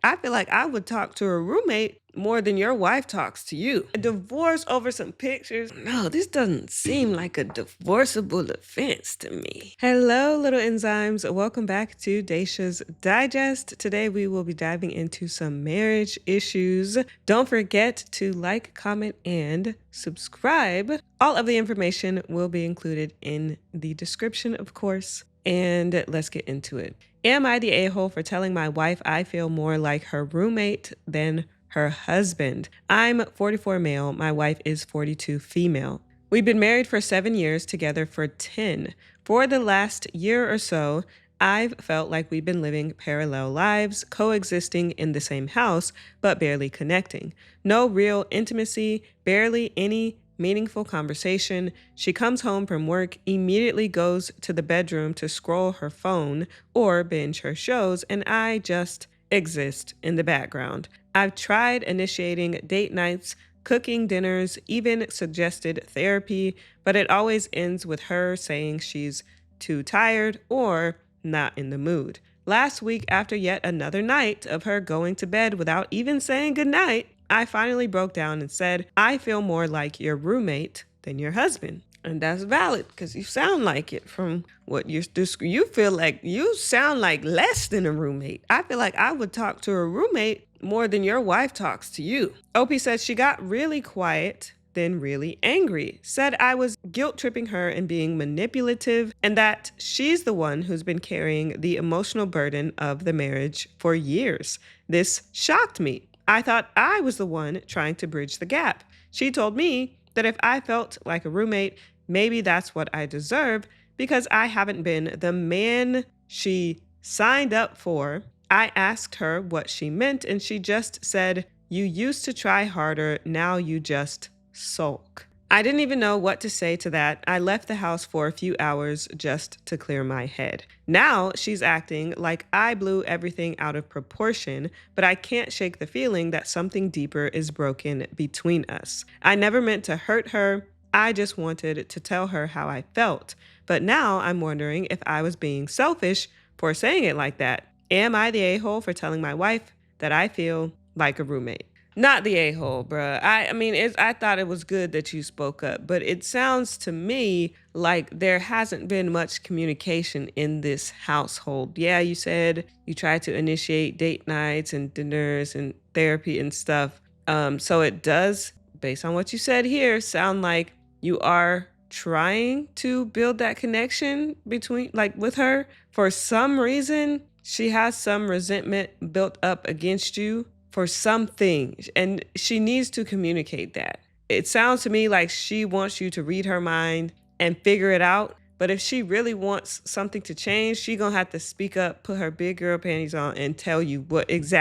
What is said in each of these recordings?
I feel like I would talk to a roommate more than your wife talks to you. A divorce over some pictures? No, this doesn't seem like a divorceable offense to me. Hello, little enzymes. Welcome back to Daisha's Digest. Today we will be diving into some marriage issues. Don't forget to like, comment, and subscribe. All of the information will be included in the description, of course. And let's get into it. Am I the a-hole for telling my wife I feel more like her roommate than her husband? I'm 44 male. My wife is 42 female. We've been married for 7 years, together for 10. For the last year or so, I've felt like we've been living parallel lives, coexisting in the same house, but barely connecting. No real intimacy, barely any meaningful conversation. She comes home from work, immediately goes to the bedroom to scroll her phone or binge her shows, and I just exist in the background. I've tried initiating date nights, cooking dinners, even suggested therapy, but it always ends with her saying she's too tired or not in the mood. Last week, after yet another night of her going to bed without even saying goodnight, I finally broke down and said, I feel more like your roommate than your husband. And that's valid because you sound like it from what you feel like you sound like less than a roommate. I feel like I would talk to a roommate more than your wife talks to you. OP said she got really quiet, then really angry, said I was guilt tripping her and being manipulative, and that she's the one who's been carrying the emotional burden of the marriage for years. This shocked me. I thought I was the one trying to bridge the gap. She told me that if I felt like a roommate, maybe that's what I deserve because I haven't been the man she signed up for. I asked her what she meant, and she just said, you used to try harder, now you just sulk. I didn't even know what to say to that. I left the house for a few hours just to clear my head. Now she's acting like I blew everything out of proportion, but I can't shake the feeling that something deeper is broken between us. I never meant to hurt her. I just wanted to tell her how I felt. But now I'm wondering if I was being selfish for saying it like that. Am I the a-hole for telling my wife that I feel like a roommate? Not the a-hole, bruh. I thought it was good that you spoke up, but it sounds to me like there hasn't been much communication in this household. Yeah, you said you tried to initiate date nights and dinners and therapy and stuff. So it does, based on what you said here, sound like you are trying to build that connection with her. For some reason, she has some resentment built up against you for something, and she needs to communicate that. It sounds to me like she wants you to read her mind and figure it out, but if she really wants something to change, she gonna have to speak up, put her big girl panties on, and tell you what is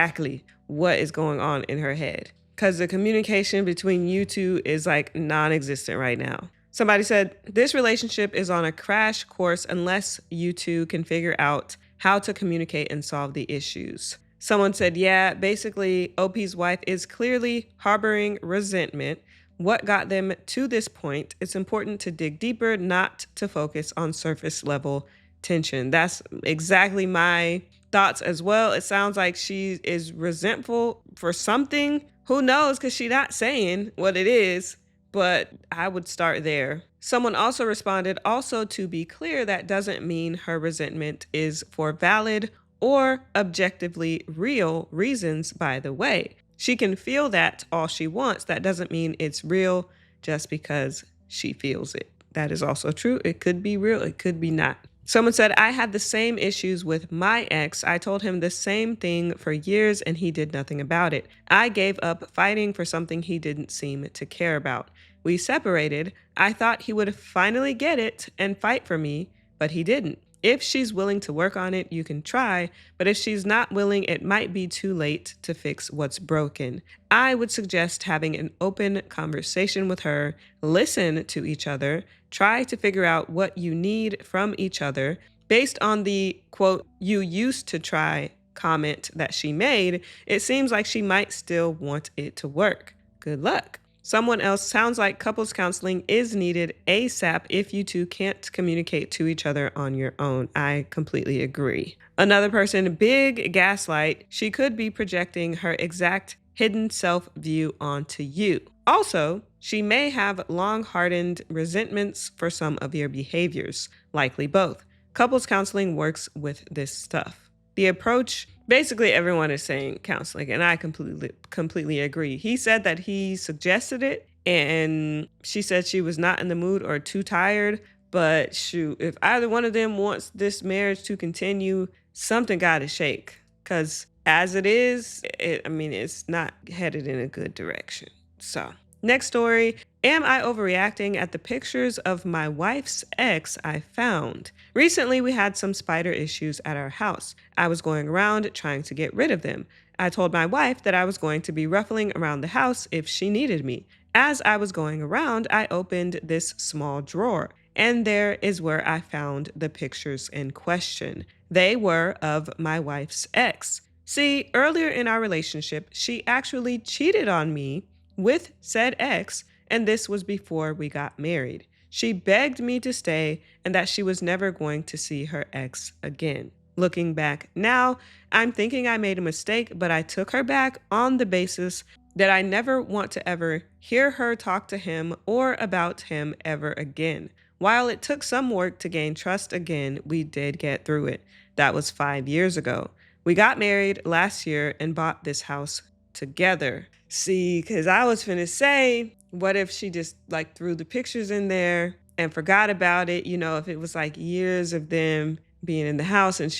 going on in her head. Because the communication between you two is like non-existent right now. Somebody said, this relationship is on a crash course unless you two can figure out how to communicate and solve the issues. Someone said, yeah, basically, OP's wife is clearly harboring resentment. What got them to this point? It's important to dig deeper, not to focus on surface level tension. That's exactly my thoughts as well. It sounds like she is resentful for something. Who knows? Because she's not saying what it is, but I would start there. Someone also responded, also to be clear, that doesn't mean her resentment is for valid or objectively real reasons, by the way. She can feel that all she wants. That doesn't mean it's real just because she feels it. That is also true. It could be real, it could be not. Someone said, I had the same issues with my ex. I told him the same thing for years and he did nothing about it. I gave up fighting for something he didn't seem to care about. We separated. I thought he would finally get it and fight for me, but he didn't. If she's willing to work on it, you can try, but if she's not willing, it might be too late to fix what's broken. I would suggest having an open conversation with her, listen to each other, try to figure out what you need from each other. Based on the, quote, you used to try comment that she made, it seems like she might still want it to work. Good luck. Someone else, sounds like couples counseling is needed ASAP if you two can't communicate to each other on your own. I completely agree. Another person, big gaslight. She could be projecting her exact hidden self view onto you. Also, she may have long hardened resentments for some of your behaviors, likely both. Couples counseling works with this stuff. The approach, basically everyone is saying counseling, and I completely agree. He said that he suggested it, and she said she was not in the mood or too tired. But shoot, if either one of them wants this marriage to continue, something got to shake. Because as it is, it's not headed in a good direction. So, next story. Am I overreacting at the pictures of my wife's ex I found? Recently, we had some spider issues at our house. I was going around trying to get rid of them. I told my wife that I was going to be ruffling around the house if she needed me. As I was going around, I opened this small drawer, and there is where I found the pictures in question. They were of my wife's ex. See, earlier in our relationship, she actually cheated on me with said ex, and this was before we got married. She begged me to stay and that she was never going to see her ex again. Looking back now, I'm thinking I made a mistake, but I took her back on the basis that I never want to ever hear her talk to him or about him ever again. While it took some work to gain trust again, we did get through it. That was 5 years ago. We got married last year and bought this house together. See, because I was finna say, what if she just like threw the pictures in there and forgot about it? You know, if it was like years of them being in the house and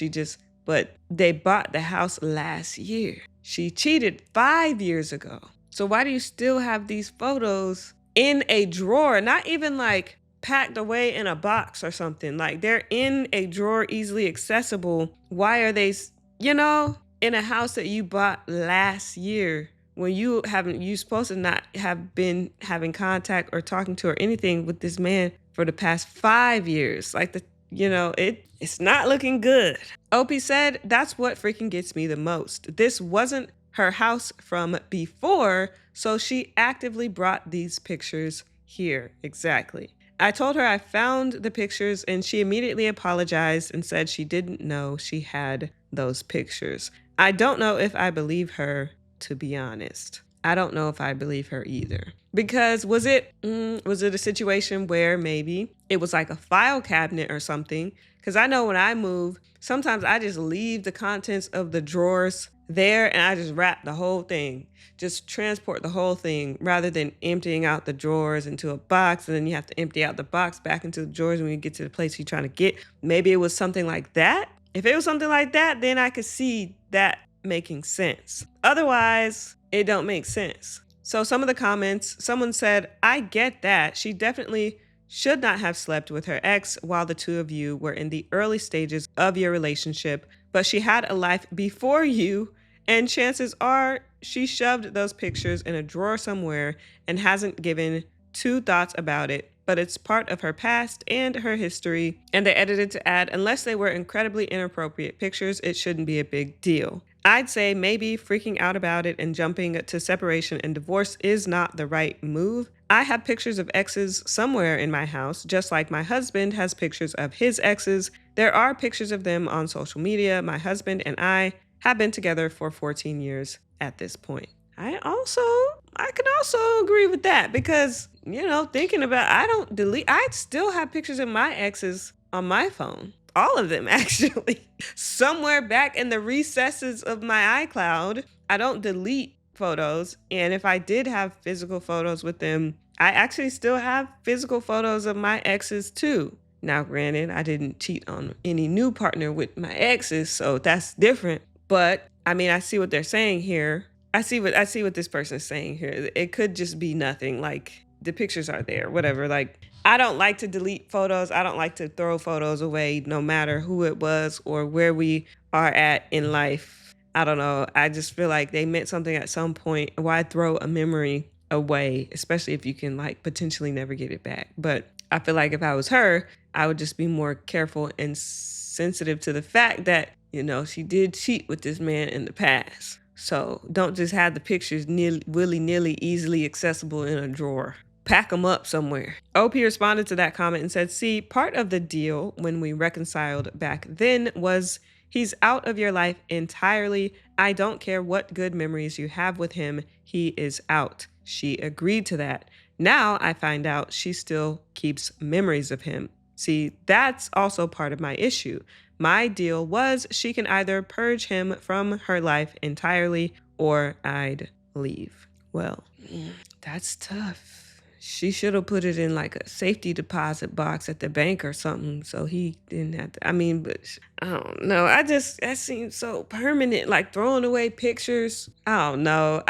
but they bought the house last year. She cheated 5 years ago. So why do you still have these photos in a drawer? Not even like packed away in a box or something. Like they're in a drawer, easily accessible. Why are they, in a house that you bought last year when you supposed to not have been having contact or talking to or anything with this man for the past 5 years? Like it's not looking good. Opie said, that's what freaking gets me the most. This wasn't her house from before, so she actively brought these pictures here. Exactly. I told her I found the pictures and she immediately apologized and said she didn't know she had those pictures. I don't know if I believe her, to be honest. I don't know if I believe her either. Because was it a situation where maybe it was like a file cabinet or something? Because I know when I move, sometimes I just leave the contents of the drawers there and I just wrap the whole thing, just transport the whole thing rather than emptying out the drawers into a box. And then you have to empty out the box back into the drawers when you get to the place you're trying to get. Maybe it was something like that. If it was something like that, then I could see that making sense. Otherwise, it don't make sense. So some of the comments, someone said, I get that. She definitely should not have slept with her ex while the two of you were in the early stages of your relationship, but she had a life before you, and chances are she shoved those pictures in a drawer somewhere and hasn't given two thoughts about it, but it's part of her past and her history, and they edited to add, unless they were incredibly inappropriate pictures, it shouldn't be a big deal. I'd say maybe freaking out about it and jumping to separation and divorce is not the right move. I have pictures of exes somewhere in my house, just like my husband has pictures of his exes. There are pictures of them on social media. My husband and I have been together for 14 years at this point. I can also agree with that because, thinking about, I still have pictures of my exes on my phone. All of them, actually. Somewhere back in the recesses of my iCloud. I don't delete photos. And if I did have physical photos with them, I actually still have physical photos of my exes too. Now, granted, I didn't cheat on any new partner with my exes, so that's different. But I see what they're saying here. I see what this person is saying here. It could just be nothing. Like the pictures are there, whatever. Like I don't like to delete photos. I don't like to throw photos away, no matter who it was or where we are at in life. I don't know. I just feel like they meant something at some point. Why throw a memory away, especially if you can potentially never get it back? But I feel like if I was her, I would just be more careful and sensitive to the fact that, she did cheat with this man in the past. So don't just have the pictures willy-nilly easily accessible in a drawer. Pack them up somewhere. OP responded to that comment and said, see, part of the deal when we reconciled back then was he's out of your life entirely. I don't care what good memories you have with him. He is out. She agreed to that. Now I find out she still keeps memories of him. See, that's also part of my issue. My deal was she can either purge him from her life entirely or I'd leave. Well, that's tough. She should have put it in like a safety deposit box at the bank or something so he didn't have to. I mean, but I don't know. That seems so permanent, like throwing away pictures. I don't know.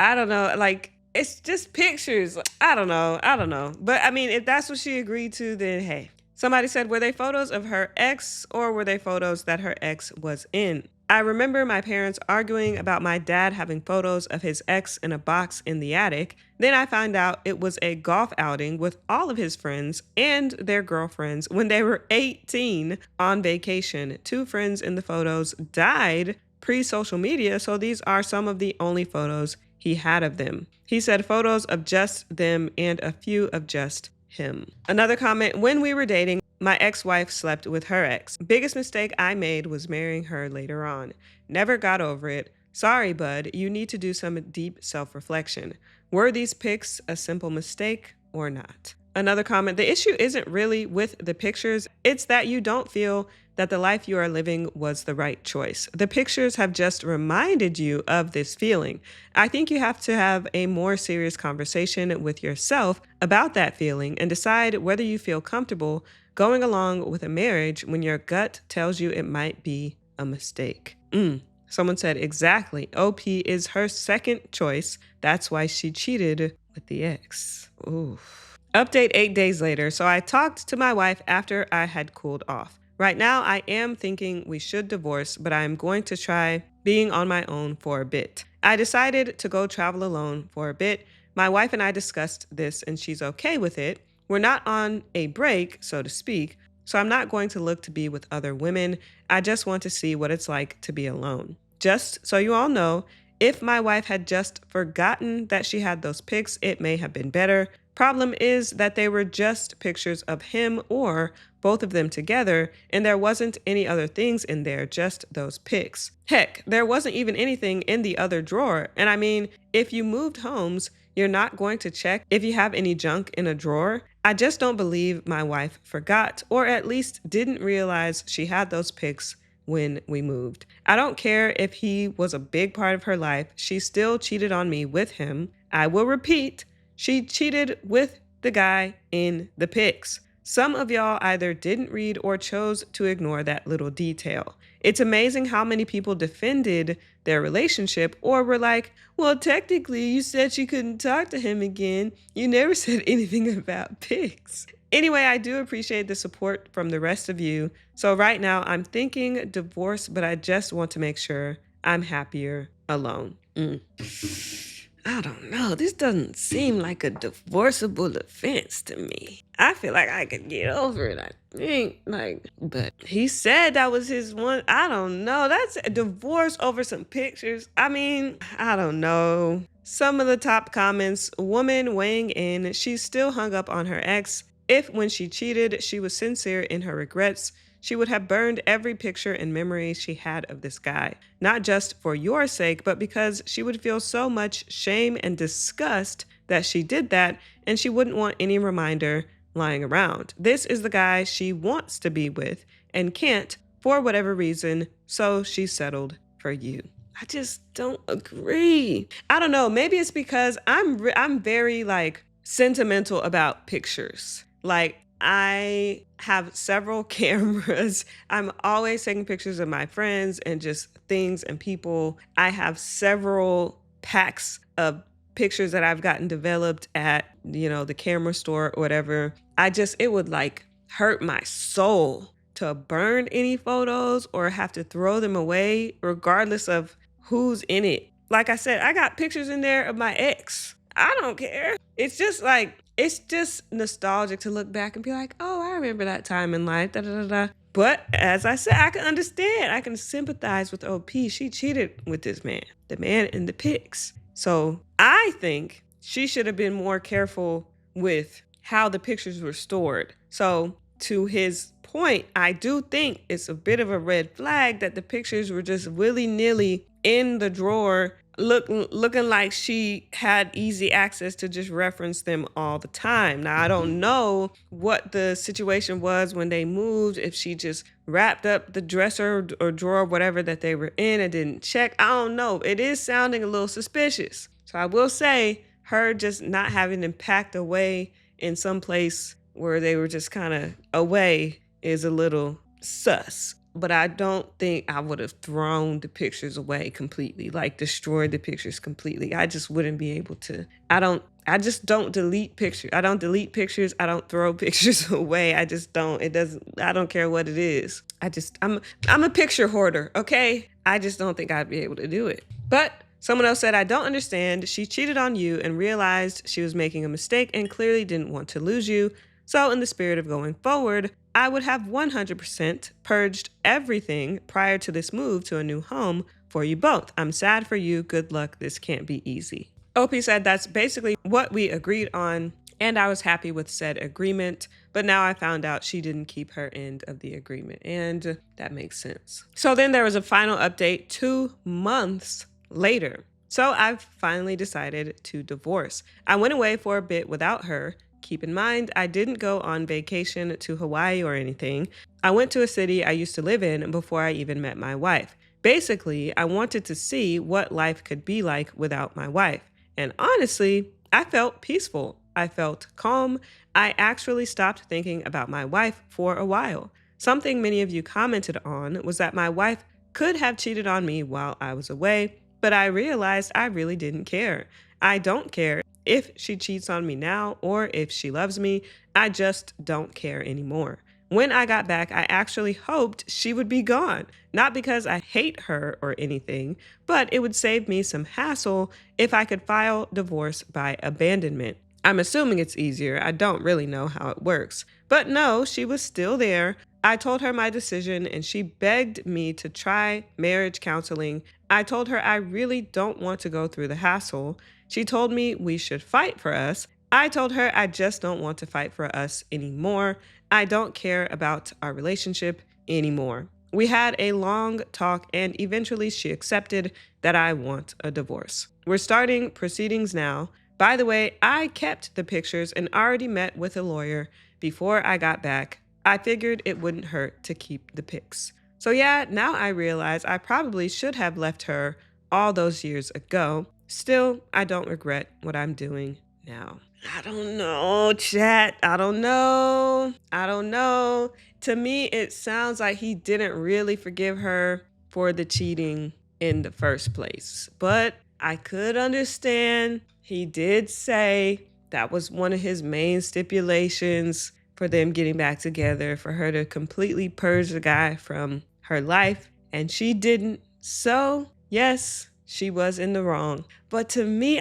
Like, it's just pictures. I don't know. But I mean, if that's what she agreed to, then hey. Somebody said, were they photos of her ex or were they photos that her ex was in? I remember my parents arguing about my dad having photos of his ex in a box in the attic. Then I found out it was a golf outing with all of his friends and their girlfriends when they were 18 on vacation. 2 friends in the photos died pre-social media, so these are some of the only photos he had of them. He said photos of just them and a few of just him. Another comment, when we were dating, my ex-wife slept with her ex. Biggest mistake I made was marrying her later on. Never got over it. Sorry, bud, you need to do some deep self-reflection. Were these pics a simple mistake or not? Another comment, the issue isn't really with the pictures, it's that you don't feel that the life you are living was the right choice. The pictures have just reminded you of this feeling. I think you have to have a more serious conversation with yourself about that feeling and decide whether you feel comfortable going along with a marriage when your gut tells you it might be a mistake. Someone said, exactly. OP is her second choice. That's why she cheated with the ex. Ooh. Update 8 days later. So I talked to my wife after I had cooled off. Right now, I am thinking we should divorce, but I'm going to try being on my own for a bit. I decided to go travel alone for a bit. My wife and I discussed this and she's okay with it. We're not on a break, so to speak, so I'm not going to look to be with other women. I just want to see what it's like to be alone. Just so you all know, if my wife had just forgotten that she had those pics, it may have been better. Problem is that they were just pictures of him or both of them together, and there wasn't any other things in there, just those pics. Heck, there wasn't even anything in the other drawer. And I mean, if you moved homes, you're not going to check if you have any junk in a drawer. I just don't believe my wife forgot, or at least didn't realize she had those pics when we moved. I don't care if he was a big part of her life. She still cheated on me with him. I will repeat, she cheated with the guy in the pics. Some of y'all either didn't read or chose to ignore that little detail. It's amazing how many people defended their relationship or were like, well, technically you said she couldn't talk to him again. You never said anything about pics. Anyway, I do appreciate the support from the rest of you. So right now I'm thinking divorce, but I just want to make sure I'm happier alone. I don't know. This doesn't seem like a divorceable offense to me. I feel like I could get over it. I think, but he said that was his one. I don't know. That's a divorce over some pictures. I mean, I don't know. Some of the top comments, woman weighing in, she's still hung up on her ex. If when she cheated, she was sincere in her regrets, she would have burned every picture and memory she had of this guy, not just for your sake, but because she would feel so much shame and disgust that she did that, and she wouldn't want any reminder lying around. This is the guy she wants to be with and can't for whatever reason, so she settled for you. I just don't agree. I don't know. Maybe it's because I'm very sentimental about pictures. I have several cameras. I'm always taking pictures of my friends and just things and people. I have several packs of pictures that I've gotten developed at, the camera store or whatever. It would hurt my soul to burn any photos or have to throw them away regardless of who's in it. Like I said, I got pictures in there of my ex. I don't care. It's just nostalgic to look back and be like, oh, I remember that time in life. Da, da, da, da. But as I said, I can understand. I can sympathize with OP. She cheated with this man, the man in the pics. So I think she should have been more careful with how the pictures were stored. So to his point, I do think it's a bit of a red flag that the pictures were just willy-nilly in the drawer, looking like she had easy access to just reference them all the time. Now, I don't know what the situation was when they moved, if she just wrapped up the dresser or drawer, whatever that they were in, and didn't check. I don't know. It is sounding a little suspicious. So I will say her just not having them packed away in some place where they were just kind of away is a little sus. But I don't think I would have thrown the pictures away completely, like destroyed the pictures completely. I just wouldn't be able to. I just don't delete pictures. I don't delete pictures. I don't throw pictures away. I just don't. I don't care what it is. I'm a picture hoarder, okay? I just don't think I'd be able to do it. But someone else said, I don't understand. She cheated on you and realized she was making a mistake and clearly didn't want to lose you. So in the spirit of going forward, I would have 100% purged everything prior to this move to a new home for you both. I'm sad for you. Good luck. This can't be easy. OP said that's basically what we agreed on, and I was happy with said agreement, but now I found out she didn't keep her end of the agreement, and that makes sense. So then there was a final update 2 months later. So I've finally decided to divorce. I went away for a bit without her. Keep in mind, I didn't go on vacation to Hawaii or anything. I went to a city I used to live in before I even met my wife. Basically, I wanted to see what life could be like without my wife. And honestly, I felt peaceful. I felt calm. I actually stopped thinking about my wife for a while. Something many of you commented on was that my wife could have cheated on me while I was away, but I realized I really didn't care. I don't care if she cheats on me now or if she loves me. I just don't care anymore. When I got back, I actually hoped she would be gone. Not because I hate her or anything, but it would save me some hassle if I could file divorce by abandonment. I'm assuming it's easier. I don't really know how it works. But no, she was still there. I told her my decision and she begged me to try marriage counseling. I told her I really don't want to go through the hassle. She told me we should fight for us. I told her I just don't want to fight for us anymore. I don't care about our relationship anymore. We had a long talk and eventually she accepted that I want a divorce. We're starting proceedings now. By the way, I kept the pictures and already met with a lawyer before I got back. I figured it wouldn't hurt to keep the pics. So yeah, now I realize I probably should have left her all those years ago. Still, I don't regret what I'm doing now. I don't know, chat. I don't know. To me, it sounds like he didn't really forgive her for the cheating in the first place. But I could understand. He did say that was one of his main stipulations for them getting back together, for her to completely purge the guy from her life. And she didn't. So, yes, she was in the wrong. But to me,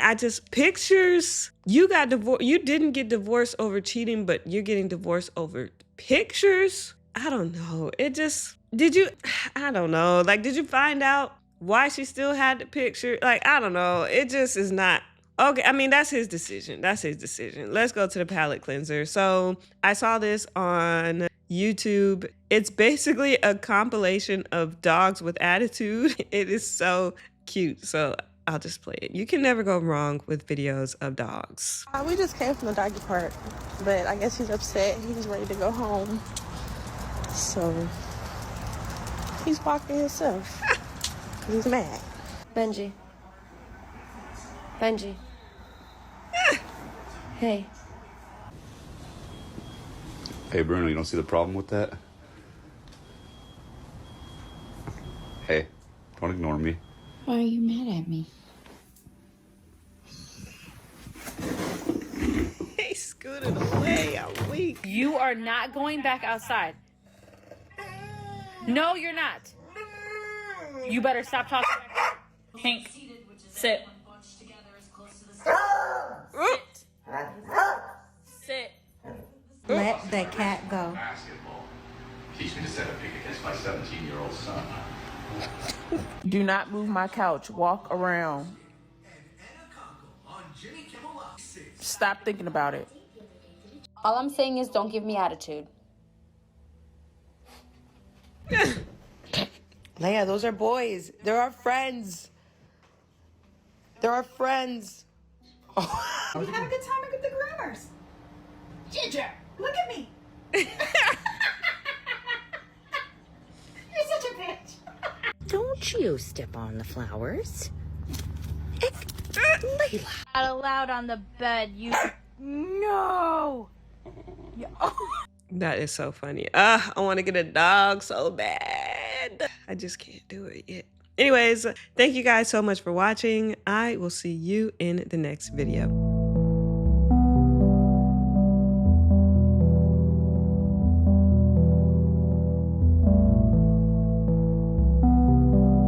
pictures, you got divorced. You didn't get divorced over cheating, but you're getting divorced over pictures. I don't know. I don't know. Like, did you find out why she still had the picture? Like, I don't know. It just is not. Okay, I mean, that's his decision. Let's go to the palate cleanser. So I saw this on YouTube. It's basically a compilation of dogs with attitude. It is so cute. So I'll just play it. You can never go wrong with videos of dogs. We just came from the doggy park, but I guess he's upset. He's ready to go home. So he's walking himself. He's mad. Benji. Hey. Hey, Bruno, you don't see the problem with that? Hey, don't ignore me. Why are you mad at me? He scooted away. I'm weak. You are not going back outside. No, you're not. You better stop talking. Hank, sit. Sit. Let the cat go. Basketball. Teach me to set a pick my 17-year-old son. Do not move my couch. Walk around. Stop thinking about it. All I'm saying is don't give me attitude. Leia, those are boys. They're our friends. They're our friends. We had a good time with the groomers. Ginger, look at me. You're such a bitch. Don't you step on the flowers. Layla. Not allowed on the bed, you. No! That is so funny. I want to get a dog so bad. I just can't do it yet. Anyways, thank you guys so much for watching. I will see you in the next video.